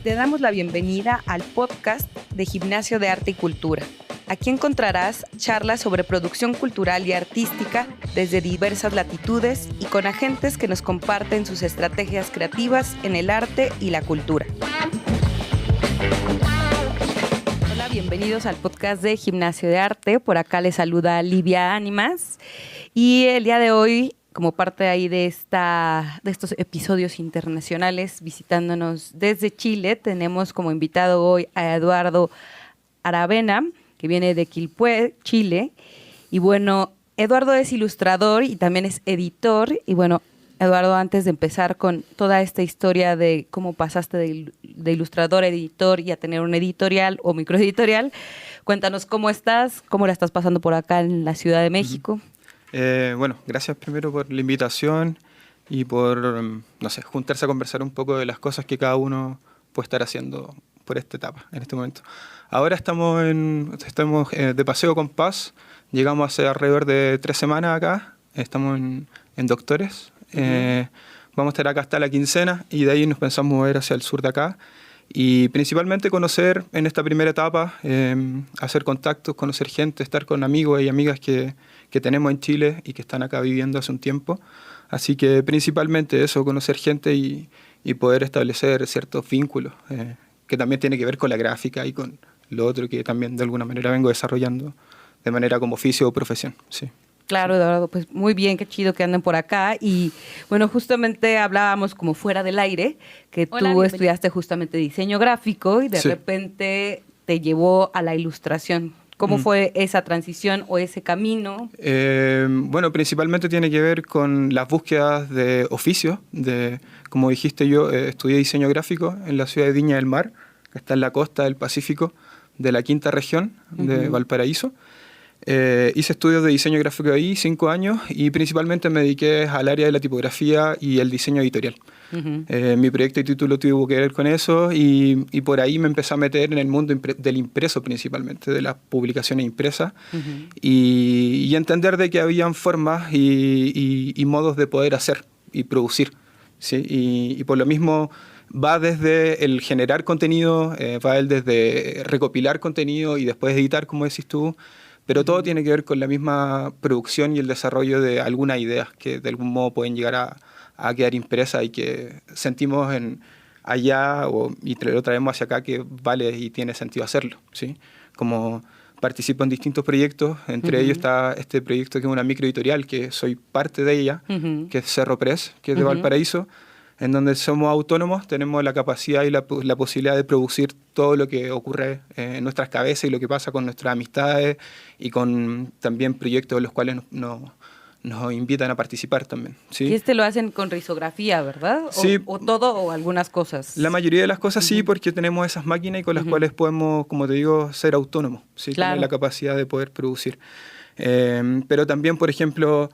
te damos la bienvenida al podcast de Gimnasio de Arte y Cultura. Aquí encontrarás charlas sobre producción cultural y artística desde diversas latitudes y con agentes que nos comparten sus estrategias creativas en el arte y la cultura. Hola, bienvenidos al podcast de Gimnasio de Arte. Por acá les saluda Livia Ánimas y el día de hoy, como parte ahí de estos episodios internacionales, visitándonos desde Chile, tenemos como invitado hoy a Eduardo Aravena, que viene de Quilpué, Chile. Y bueno, Eduardo es ilustrador y también es editor. Y bueno, Eduardo, antes de empezar con toda esta historia de cómo pasaste de ilustrador a editor y a tener un editorial o microeditorial, cuéntanos cómo estás, cómo la estás pasando por acá en la Ciudad de México. Bueno, gracias primero por la invitación y por, juntarse a conversar un poco de las cosas que cada uno puede estar haciendo por esta etapa, en este momento. Ahora estamos de paseo con Paz, llegamos hace alrededor de 3 semanas acá, estamos en Doctores, vamos a estar acá hasta la quincena y de ahí nos pensamos mover hacia el sur de acá y principalmente conocer en esta primera etapa, hacer contactos, conocer gente, estar con amigos y amigas que tenemos en Chile y que están acá viviendo hace un tiempo, así que principalmente eso, conocer gente y poder establecer ciertos vínculos, que también tiene que ver con la gráfica y con lo otro que también de alguna manera vengo desarrollando de manera como oficio o profesión. Sí. Claro, Eduardo, pues muy bien, qué chido que anden por acá. Y bueno, justamente hablábamos como fuera del aire, que tú estudiaste justamente diseño gráfico y de repente te llevó a la ilustración. ¿Cómo fue esa transición o ese camino? Bueno, principalmente tiene que ver con las búsquedas de oficio. Como dijiste, yo estudié diseño gráfico en la ciudad de Viña del Mar, que está en la costa del Pacífico de la quinta región de Valparaíso. Hice estudios de diseño gráfico ahí, 5 años, y principalmente me dediqué al área de la tipografía y el diseño editorial. Mi proyecto y título tuvo que ver con eso y por ahí me empecé a meter en el mundo del impreso principalmente, de las publicaciones impresas y entender de que habían formas y modos de poder hacer y producir, ¿sí? Y por lo mismo va desde el generar contenido, va desde recopilar contenido y después editar, como decís tú, pero todo tiene que ver con la misma producción y el desarrollo de algunas ideas que de algún modo pueden llegar a quedar impresas y que sentimos allá y lo traemos hacia acá que vale y tiene sentido hacerlo, ¿sí? Como participo en distintos proyectos, entre ellos está este proyecto que es una microeditorial, que soy parte de ella, que es Cerro Press, que es de Valparaíso, en donde somos autónomos, tenemos la capacidad y la posibilidad de producir todo lo que ocurre en nuestras cabezas y lo que pasa con nuestras amistades y con también proyectos en los cuales nos invitan a participar también, ¿sí? Y lo hacen con risografía, ¿verdad? Sí. ¿O todo o algunas cosas? La mayoría de las cosas sí, porque tenemos esas máquinas y con las cuales podemos, como te digo, ser autónomos, ¿sí? Claro. Tener la capacidad de poder producir. Pero también, por ejemplo,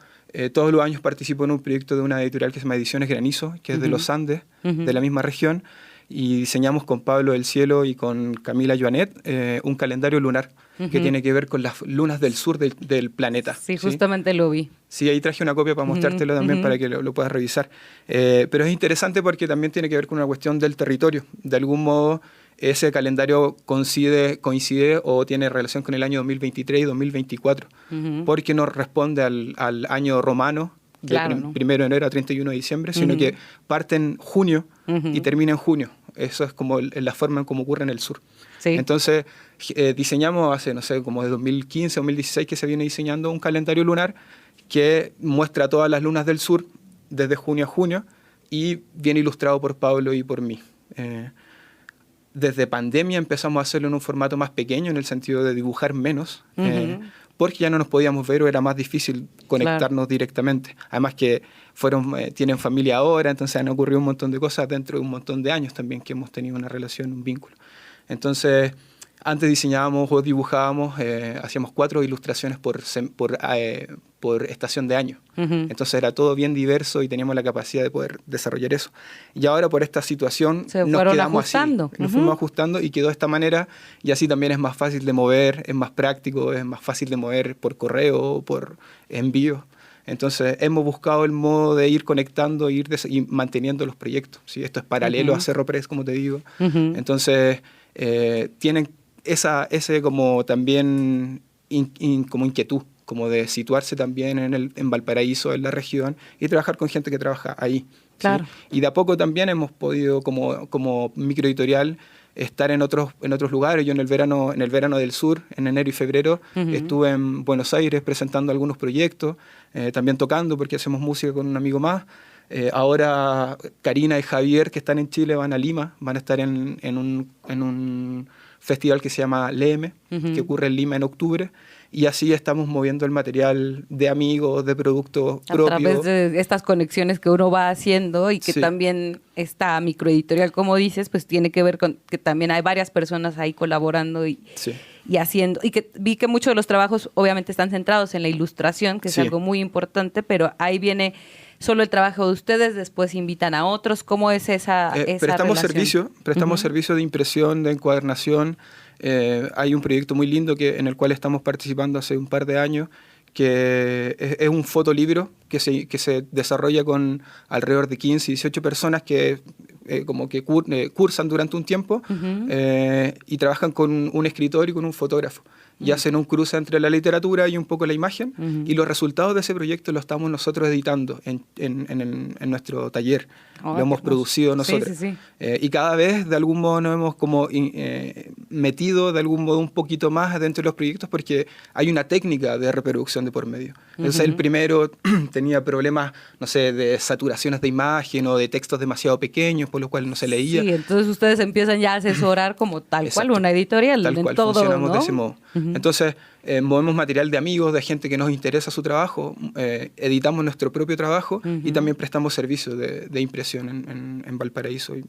todos los años participo en un proyecto de una editorial que se llama Ediciones Granizo, que es de los Andes, de la misma región, y diseñamos con Pablo del Cielo y con Camila Joanet un calendario lunar que tiene que ver con las lunas del sur del planeta. Sí, justamente lo vi. Sí, ahí traje una copia para mostrártelo también para que lo puedas revisar. Pero es interesante porque también tiene que ver con una cuestión del territorio. De algún modo, ese calendario coincide o tiene relación con el año 2023 y 2024, porque no responde al año romano, de 1 de enero a 31 de diciembre, sino que parte en junio y termina en junio. Eso es como la forma en cómo ocurre en el sur. Sí. Entonces, diseñamos hace, como de 2015, 2016 que se viene diseñando un calendario lunar que muestra todas las lunas del sur desde junio a junio y viene ilustrado por Pablo y por mí. Desde pandemia empezamos a hacerlo en un formato más pequeño, en el sentido de dibujar menos, porque ya no nos podíamos ver o era más difícil conectarnos directamente. Además que tienen familia ahora, entonces han ocurrido un montón de cosas dentro de un montón de años también que hemos tenido una relación, un vínculo. Entonces, antes diseñábamos o dibujábamos, hacíamos 4 ilustraciones por estación de año. Entonces era todo bien diverso y teníamos la capacidad de poder desarrollar eso. Y ahora por esta situación nos quedamos ajustando. Así, nos fuimos ajustando y quedó de esta manera, y así también es más fácil de mover, es más práctico, es más fácil de mover por correo o por envío. Entonces hemos buscado el modo de ir conectando y manteniendo los proyectos, ¿sí? Esto es paralelo a Cerro Press, como te digo. Entonces tienen ese como también como inquietud, como de situarse también en Valparaíso, en la región, y trabajar con gente que trabaja ahí. Claro. ¿Sí? Y de a poco también hemos podido, como microeditorial, estar en otros lugares. Yo en el verano del sur, en enero y febrero, estuve en Buenos Aires presentando algunos proyectos, también tocando porque hacemos música con un amigo más. Ahora Karina y Javier, que están en Chile, van a Lima, van a estar en un festival que se llama LEME, que ocurre en Lima en octubre. Y así estamos moviendo el material de amigos, de productos propios. A través de estas conexiones que uno va haciendo y que también esta microeditorial, como dices, pues tiene que ver con que también hay varias personas ahí colaborando y haciendo. Y que vi que muchos de los trabajos obviamente están centrados en la ilustración, que es algo muy importante, pero ahí viene solo el trabajo de ustedes, después invitan a otros. ¿Cómo es esa prestamos relación? servicio de impresión, de encuadernación. Hay un proyecto muy lindo en el cual estamos participando hace un par de años, que es un fotolibro que se desarrolla con alrededor de 15, 18 personas que cursan durante un tiempo y trabajan con un escritor y con un fotógrafo. Y hacen un cruce entre la literatura y un poco la imagen, y los resultados de ese proyecto lo estamos nosotros editando en nuestro taller. Lo hemos producido nosotros. Y cada vez de algún modo nos hemos como metido de algún modo un poquito más dentro de los proyectos, porque hay una técnica de reproducción de por medio. Entonces el primero tenía problemas, no sé, de saturaciones de imagen o de textos demasiado pequeños, por lo cual no se leía. Sí, entonces ustedes empiezan ya a asesorar como tal cual una editorial. Tal cual, todo, funcionamos, ¿no? de ese modo. Entonces, movemos material de amigos, de gente que nos interesa su trabajo, editamos nuestro propio trabajo y también prestamos servicios de impresión en Valparaíso y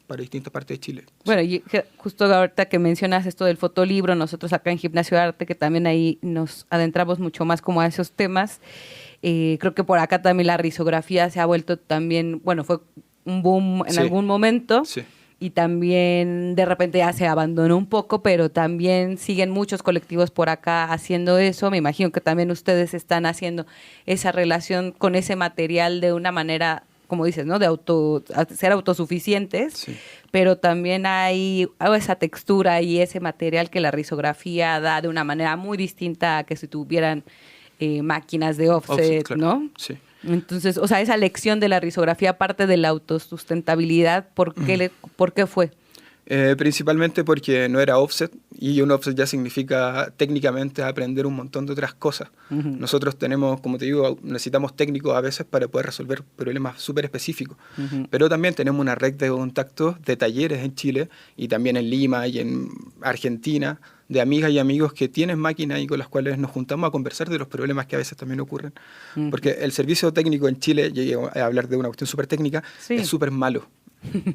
para distintas partes de Chile. Bueno, y justo ahorita que mencionas esto del fotolibro, nosotros acá en Gimnasio de Arte, que también ahí nos adentramos mucho más como a esos temas, creo que por acá también la risografía se ha vuelto también, fue un boom en algún momento. Sí. Y también de repente ya se abandonó un poco, pero también siguen muchos colectivos por acá haciendo eso. Me imagino que también ustedes están haciendo esa relación con ese material de una manera, como dices, ¿no? De ser autosuficientes, pero también hay esa textura y ese material que la risografía da de una manera muy distinta a que si tuvieran máquinas de offset, claro. ¿No? Sí. Entonces, o sea, esa lección de la risografía, parte de la autosustentabilidad, ¿por qué fue? Principalmente porque no era offset, y un offset ya significa técnicamente aprender un montón de otras cosas. Nosotros tenemos, como te digo, necesitamos técnicos a veces para poder resolver problemas súper específicos, pero también tenemos una red de contactos de talleres en Chile y también en Lima y en Argentina, de amigas y amigos que tienen máquinas y con las cuales nos juntamos a conversar de los problemas que a veces también ocurren. Porque el servicio técnico en Chile, llegué a hablar de una cuestión súper técnica, es súper malo,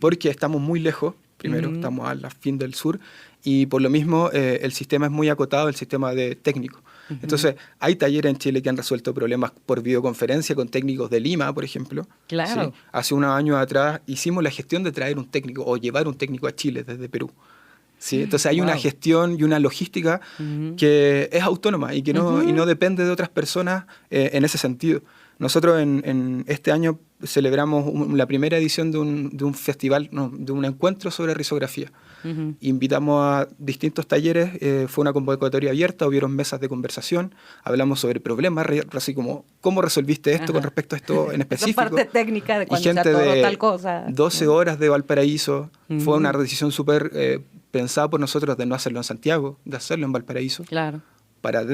porque estamos muy lejos. Primero, estamos a la fin del sur, y por lo mismo el sistema es muy acotado, el sistema de técnico. Entonces, hay talleres en Chile que han resuelto problemas por videoconferencia con técnicos de Lima, por ejemplo. Claro. ¿Sí? Hace unos años atrás hicimos la gestión de traer un técnico o llevar un técnico a Chile desde Perú. ¿Sí? Entonces hay una gestión y una logística que es autónoma y que no depende de otras personas en ese sentido. Nosotros en este año celebramos la primera edición de un festival, de un encuentro sobre risografía. Invitamos a distintos talleres, fue una convocatoria abierta, hubieron mesas de conversación, hablamos sobre problemas, así como cómo resolviste esto con respecto a esto en específico. Esa parte técnica de cuando gente se atoró de tal cosa. 12 horas de Valparaíso, fue una decisión súper pensada por nosotros de no hacerlo en Santiago, de hacerlo en Valparaíso. Claro. Para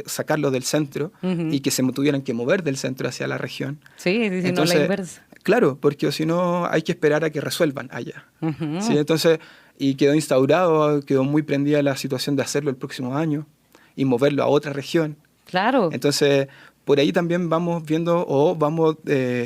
sacarlo del centro y que se tuvieran que mover del centro hacia la región. Sí, entonces, no la inversa. Claro, porque si no hay que esperar a que resuelvan allá. ¿Sí? Entonces, y quedó instaurado, quedó muy prendida la situación de hacerlo el próximo año y moverlo a otra región. Claro. Entonces, por ahí también vamos viendo o vamos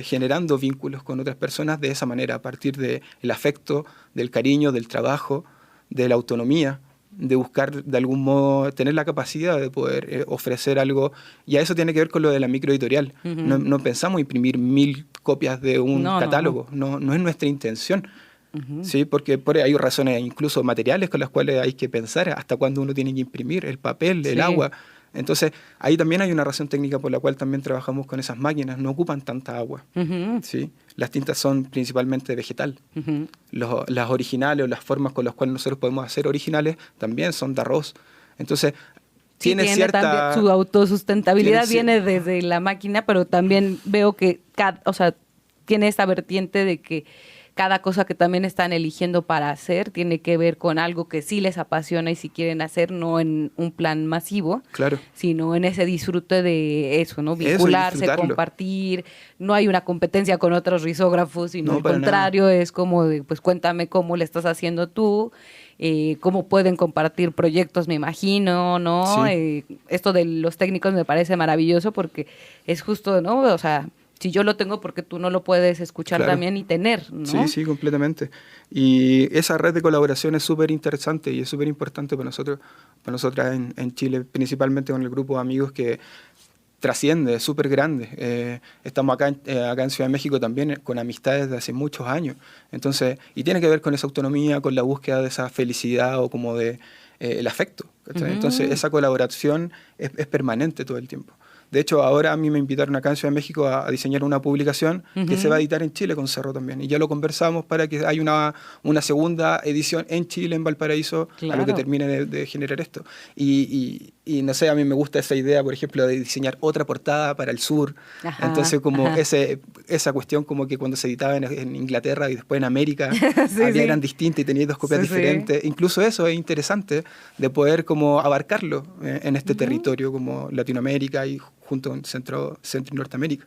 generando vínculos con otras personas de esa manera, a partir del afecto, del cariño, del trabajo, de la autonomía, de buscar de algún modo tener la capacidad de poder ofrecer algo, y a eso tiene que ver con lo de la microeditorial. No pensamos imprimir 1000 copias de un catálogo, no es nuestra intención. ¿Sí? Porque por ahí hay razones incluso materiales con las cuales hay que pensar hasta cuándo uno tiene que imprimir, el papel, el agua. Entonces, ahí también hay una razón técnica por la cual también trabajamos con esas máquinas. No ocupan tanta agua. ¿Sí? Las tintas son principalmente vegetal. Las originales o las formas con las cuales nosotros podemos hacer originales también son de arroz. Entonces, sí, tiene cierta... También su autosustentabilidad viene desde la máquina, pero también veo que tiene esta vertiente de que cada cosa que también están eligiendo para hacer tiene que ver con algo que sí les apasiona y si quieren hacer, no en un plan masivo, claro, sino en ese disfrute de eso, ¿no? Vincularse, compartir. No hay una competencia con otros risógrafos, sino al contrario, nada. Es como de, pues cuéntame cómo le estás haciendo tú, cómo pueden compartir proyectos, me imagino, ¿no? Sí. Esto de los técnicos me parece maravilloso porque es justo, ¿no? O sea, si yo lo tengo, porque tú no lo puedes escuchar también y tener, ¿no? Sí, sí, completamente. Y esa red de colaboración es súper interesante y es súper importante para nosotras en Chile, principalmente con el grupo de amigos que trasciende, es súper grande. Estamos acá en Ciudad de México también con amistades de hace muchos años. Entonces, y tiene que ver con esa autonomía, con la búsqueda de esa felicidad o como de el afecto. Entonces, esa colaboración es permanente todo el tiempo. De hecho, ahora a mí me invitaron acá en Ciudad de México a diseñar una publicación que se va a editar en Chile con Cerro también. Y ya lo conversamos para que haya una segunda edición en Chile, en Valparaíso, a lo que termine de generar esto. Y no sé, a mí me gusta esa idea, por ejemplo, de diseñar otra portada para el sur. Entonces, como esa cuestión como que cuando se editaba en Inglaterra y después en América, eran distintas y tenías dos copias diferentes. Incluso eso es interesante de poder como abarcarlo en este territorio como Latinoamérica y junto con Centro y Norteamérica.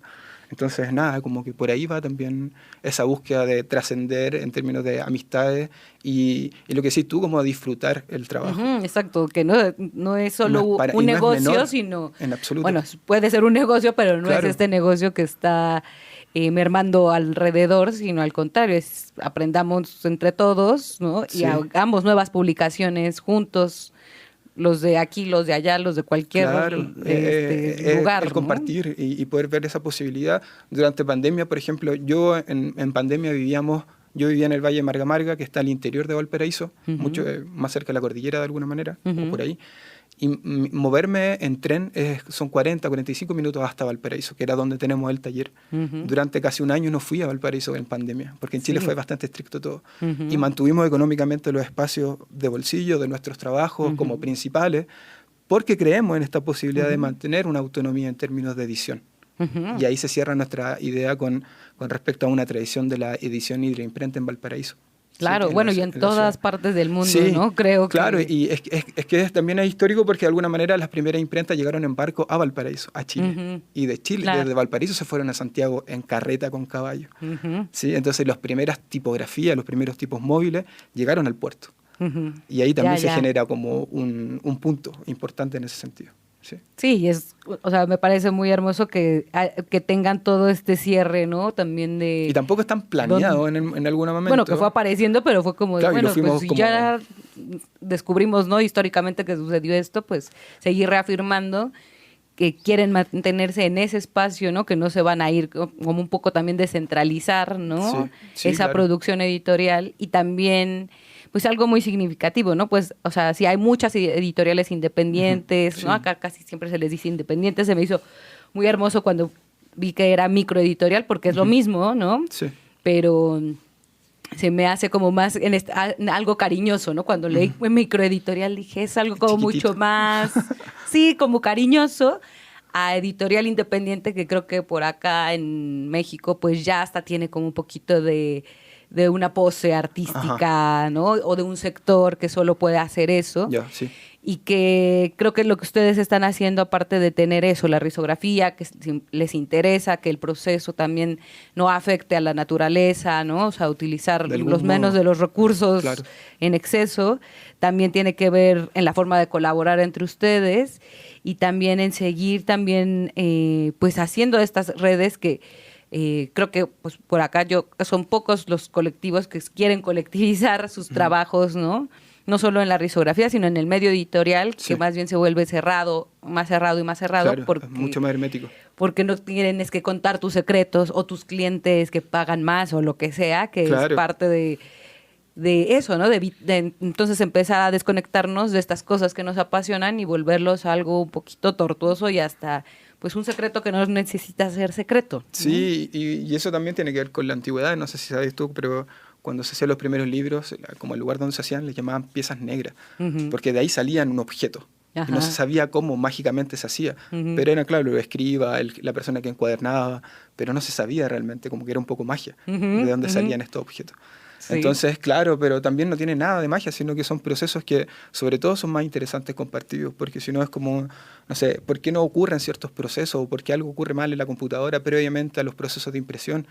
Entonces, nada, como que por ahí va también esa búsqueda de trascender en términos de amistades y lo que decís tú, como disfrutar el trabajo. Exacto, que no es solo un negocio, menor, sino... En absoluto. Bueno, puede ser un negocio, pero no es este negocio que está mermando alrededor, sino al contrario, aprendamos entre todos, ¿no? Sí. Y hagamos nuevas publicaciones juntos, los de aquí, los de allá, los de cualquier lugar. El compartir y poder ver esa posibilidad. Durante pandemia, por ejemplo, yo en pandemia yo vivía en el Valle de Marga Marga, que está al interior de Valparaíso, mucho más cerca de la cordillera de alguna manera, o por ahí. Y moverme en tren son 45 minutos hasta Valparaíso, que era donde tenemos el taller. Durante casi un año no fui a Valparaíso en pandemia, porque en Chile fue bastante estricto todo. Y mantuvimos económicamente los espacios de bolsillo de nuestros trabajos como principales, porque creemos en esta posibilidad de mantener una autonomía en términos de edición. Y ahí se cierra nuestra idea con respecto a una tradición de la edición y de la imprenta en Valparaíso. Claro, sí, bueno, y en todas partes del mundo, ¿no? Creo que... y es que también es histórico porque de alguna manera las primeras imprentas llegaron en barco a Valparaíso, a Chile. Y de Chile, desde Valparaíso se fueron a Santiago en carreta con caballo. ¿Sí? Entonces las primeras tipografías, los primeros tipos móviles llegaron al puerto. Y ahí también se genera como un punto importante en ese sentido. Sí, me parece muy hermoso que tengan todo este cierre, ¿no? También de... Y tampoco es tan planeado en algún momento. Bueno, que fue apareciendo, pero fue como, pues si ya descubrimos, ¿no? Históricamente que sucedió esto, pues seguir reafirmando que quieren mantenerse en ese espacio, ¿no? Que no se van a ir, como un poco también descentralizar, ¿no? Esa producción editorial y también... pues algo muy significativo, ¿no? Pues, o sea, sí hay muchas editoriales independientes, ¿no? Acá casi siempre se les dice independientes. Se me hizo muy hermoso cuando vi que era microeditorial, porque es lo mismo, ¿no? Sí. Pero se me hace como más algo cariñoso, ¿no? Cuando leí microeditorial dije, es algo como mucho más, sí, como cariñoso, a editorial independiente, que creo que por acá en México, pues ya hasta tiene como un poquito de una pose artística, ¿no? O de un sector que solo puede hacer eso. Y que creo que lo que ustedes están haciendo, aparte de tener eso, la risografía, que les interesa, que el proceso también no afecte a la naturaleza, ¿no? O sea, utilizar los menos de los recursos en exceso, también tiene que ver en la forma de colaborar entre ustedes y también en seguir también pues haciendo estas redes que creo que pues por acá son pocos los colectivos que quieren colectivizar sus trabajos, ¿no? No solo en la risografía, sino en el medio editorial, que más bien se vuelve más cerrado y más cerrado. Claro, porque, mucho más hermético. Porque no tienes que contar tus secretos o tus clientes que pagan más o lo que sea, que es parte de de eso, ¿no? De entonces empezar a desconectarnos de estas cosas que nos apasionan y volverlos a algo un poquito tortuoso y hasta pues un secreto que no necesita ser secreto, ¿no? Sí, y eso también tiene que ver con la antigüedad, no sé si sabes tú, pero cuando se hacían los primeros libros, como el lugar donde se hacían, les llamaban piezas negras, porque de ahí salían un objeto. Y no se sabía cómo mágicamente se hacía, pero era claro, el escriba, la persona que encuadernaba, pero no se sabía realmente, como que era un poco magia, de dónde salían estos objetos. Sí. Entonces, claro, pero también no tiene nada de magia, sino que son procesos que sobre todo son más interesantes compartidos, porque si no es como, no sé, ¿por qué no ocurren ciertos procesos o por qué algo ocurre mal en la computadora previamente a los procesos de impresión?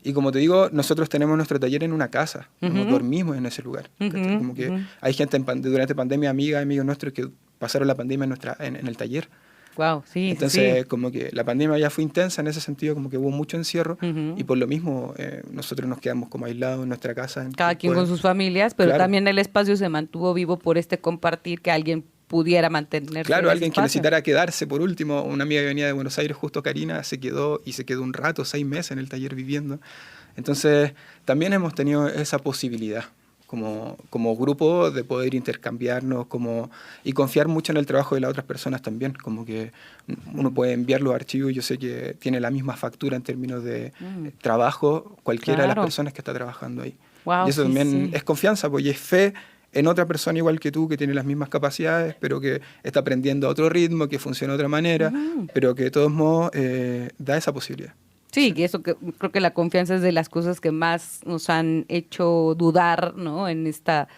Y como te digo, nosotros tenemos nuestro taller en una casa, dormimos en ese lugar. Como que hay gente durante pandemia, amigos nuestros que pasaron la pandemia en el taller. Wow, sí. Entonces, como que la pandemia ya fue intensa en ese sentido, como que hubo mucho encierro y por lo mismo nosotros nos quedamos como aislados en nuestra casa. Cada quien con sus familias, pero claro, también el espacio se mantuvo vivo por este compartir que alguien pudiera mantenerse. Claro, alguien que necesitara quedarse por último. Una amiga que venía de Buenos Aires, justo Karina, se quedó un rato, 6 meses en el taller viviendo. Entonces, también hemos tenido esa posibilidad como grupo de poder intercambiarnos y confiar mucho en el trabajo de las otras personas también, como que uno puede enviar los archivos y yo sé que tiene la misma factura en términos de trabajo cualquiera de las personas que está trabajando ahí. Wow, y eso también es confianza, porque es fe en otra persona igual que tú, que tiene las mismas capacidades, pero que está aprendiendo a otro ritmo, que funciona de otra manera, pero que de todos modos da esa posibilidad. Sí, y eso creo que la confianza es de las cosas que más nos han hecho dudar, ¿no? En esta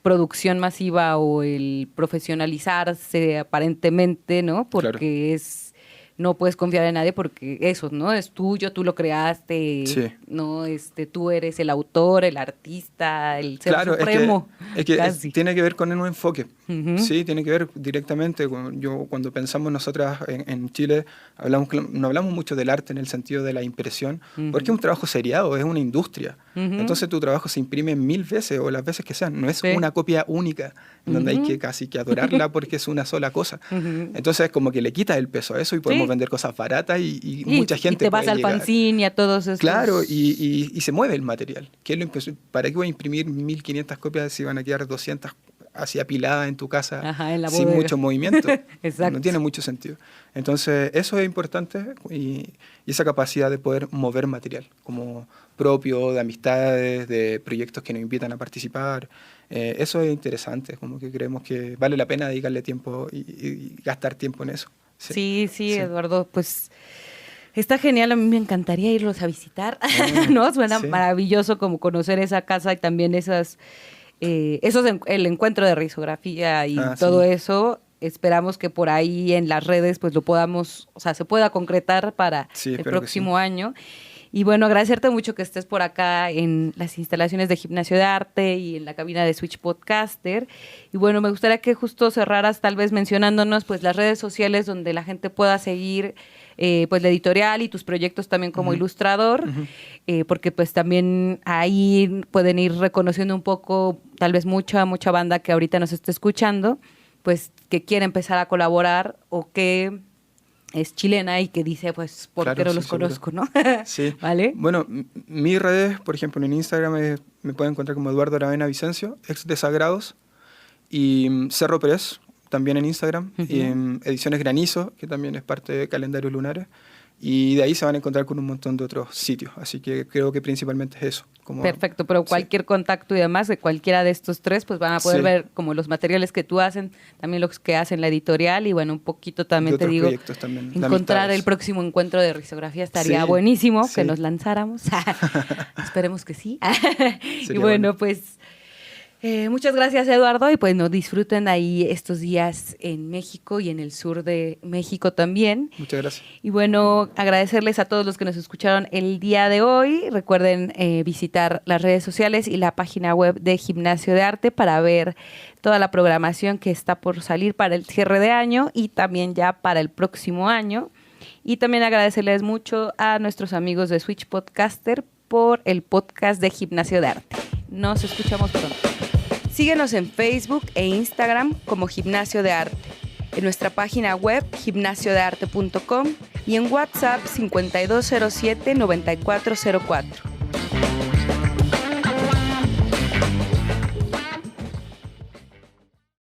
producción masiva o el profesionalizarse aparentemente, ¿no? Porque claro, no puedes confiar en nadie porque eso, ¿no? Es tuyo, tú lo creaste, ¿no? Tú eres el autor, el artista, el ser supremo. Es que tiene que ver con un enfoque, sí, tiene que ver directamente. Cuando pensamos nosotras en Chile, no hablamos mucho del arte en el sentido de la impresión, porque es un trabajo seriado, es una industria. Entonces tu trabajo se imprime 1000 veces o las veces que sean, no es una copia única, donde hay que casi que adorarla porque es una sola cosa. Entonces como que le quita el peso a eso y podemos vender cosas baratas y mucha gente y te vas al fanzine y a todos esos. Claro, y se mueve el material. ¿Para qué voy a imprimir 1500 copias si van a quedar 200 así apiladas en tu casa sin mucho movimiento? No tiene mucho sentido. Entonces eso es importante y esa capacidad de poder mover material como propio, de amistades, de proyectos que nos invitan a participar. Eso es interesante, como que creemos que vale la pena dedicarle tiempo y gastar tiempo en eso. Sí, Eduardo, pues está genial, a mí me encantaría irlos a visitar, ¿no? Suena maravilloso como conocer esa casa y también el encuentro de risografía y todo eso. Esperamos que por ahí en las redes pues lo podamos, se pueda concretar para el próximo año. Y bueno, agradecerte mucho que estés por acá en las instalaciones de Gimnasio de Arte y en la cabina de Switch Podcaster. Y bueno, me gustaría que justo cerraras tal vez mencionándonos pues las redes sociales donde la gente pueda seguir pues la editorial y tus proyectos también como ilustrador, porque pues también ahí pueden ir reconociendo un poco, tal vez mucha banda que ahorita nos esté escuchando, pues que quiere empezar a colaborar o que es chilena y que dice, pues, ¿por qué no los conozco, no? Sí. ¿Vale? Bueno, mis redes, por ejemplo, en Instagram me pueden encontrar como Eduardo Aravena Vicencio, ex Desagrados, y Cerro Press, también en Instagram, y en Ediciones Granizo, que también es parte de Calendarios Lunares, y de ahí se van a encontrar con un montón de otros sitios, así que creo que principalmente es eso. Perfecto, pero cualquier contacto y demás de cualquiera de estos tres, pues van a poder ver como los materiales que tú hacen, también los que hacen la editorial y bueno, un poquito también te digo, también, encontrar el próximo encuentro de risografía estaría buenísimo, que nos lanzáramos, esperemos que sí. Y bueno, pues muchas gracias, Eduardo, y pues nos disfruten ahí estos días en México y en el sur de México también. Muchas gracias. Y bueno, agradecerles a todos los que nos escucharon el día de hoy. Recuerden visitar las redes sociales y la página web de Gimnasio de Arte para ver toda la programación que está por salir para el cierre de año y también ya para el próximo año. Y también agradecerles mucho a nuestros amigos de Switch Podcaster por el podcast de Gimnasio de Arte. Nos escuchamos pronto. Síguenos en Facebook e Instagram como Gimnasio de Arte, en nuestra página web gimnasiodearte.com y en WhatsApp 5207-9404.